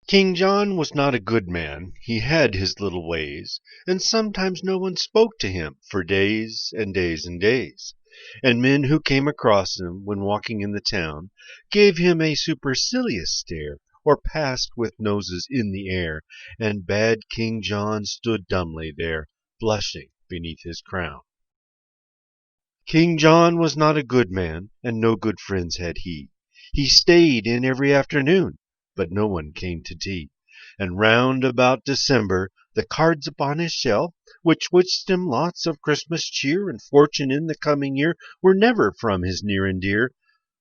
King John was not a good man, he had his little ways, and sometimes no one spoke to him for days and days and days. And men who came across him when walking in the town gave him a supercilious stare, or passed with noses in the air, and bad King John stood dumbly there, blushing beneath his crown. King John was not a good man, and no good friends had he. He stayed in every afternoon, but no one came to tea. And round about December, the cards upon his shelf, which wished him lots of Christmas cheer and fortune in the coming year, were never from his near and dear,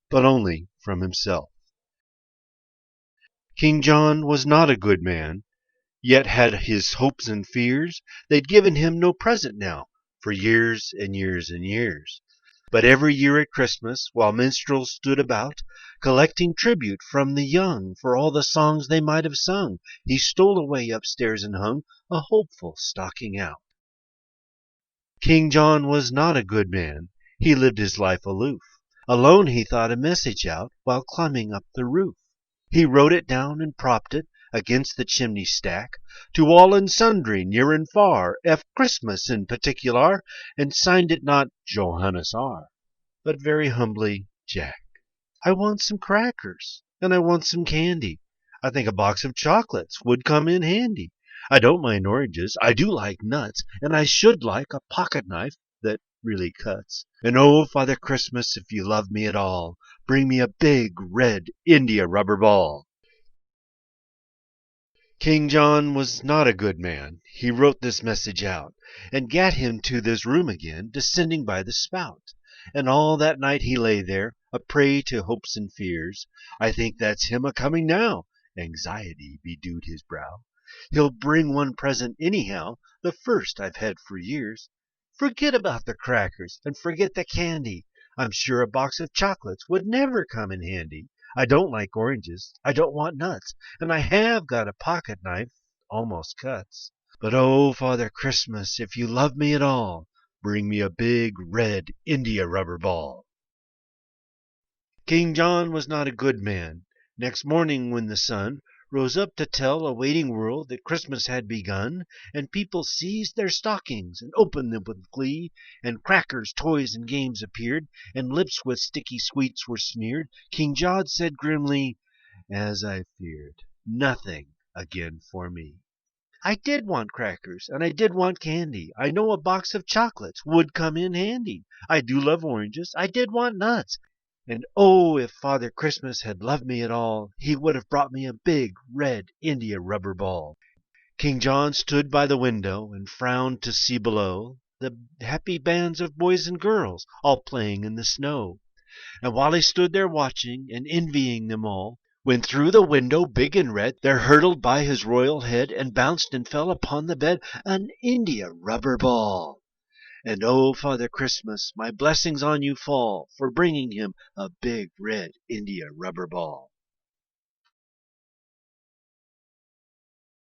but only from himself. King John was not a good man, yet had his hopes and fears. They'd given him no present now for years and years and years. But every year at Christmas, while minstrels stood about, collecting tribute from the young for all the songs they might have sung, he stole away upstairs and hung a hopeful stocking out. King John was not a good man. He lived his life aloof. Alone he thought a message out while climbing up the roof. He wrote it down and propped it against the chimney stack, to all and sundry, near and far, F. Christmas in particular, and signed it not Johannes R., but very humbly Jack. I want some crackers, and I want some candy. I think a box of chocolates would come in handy. I don't mind oranges, I do like nuts, and I should like a pocket knife that really cuts. And oh, Father Christmas, if you love me at all, bring me a big red India rubber ball. King John was not a good man. He wrote this message out, and gat him to this room again, descending by the spout. And all that night he lay there, a prey to hopes and fears. I think that's him a-coming now. Anxiety bedewed his brow. He'll bring one present anyhow, the first I've had for years. Forget about the crackers, and forget the candy. I'm sure a box of chocolates would never come in handy. I don't like oranges, I don't want nuts, and I have got a pocket knife almost cuts. But oh, Father Christmas, if you love me at all, bring me a big red India rubber ball. King John was not a good man. Next morning when the sun rose up to tell a waiting world that Christmas had begun, and people seized their stockings and opened them with glee, and crackers, toys, and games appeared, and lips with sticky sweets were smeared, King John said grimly, as I feared, nothing again for me. I did want crackers, and I did want candy. I know a box of chocolates would come in handy. I do love oranges. I did want nuts. And oh, if Father Christmas had loved me at all, he would have brought me a big red India rubber ball. King John stood by the window and frowned to see below the happy bands of boys and girls all playing in the snow. And while he stood there watching and envying them all, when through the window, big and red, there hurtled by his royal head and bounced and fell upon the bed an India rubber ball. And oh, Father Christmas, my blessings on you fall for bringing him a big red India rubber ball.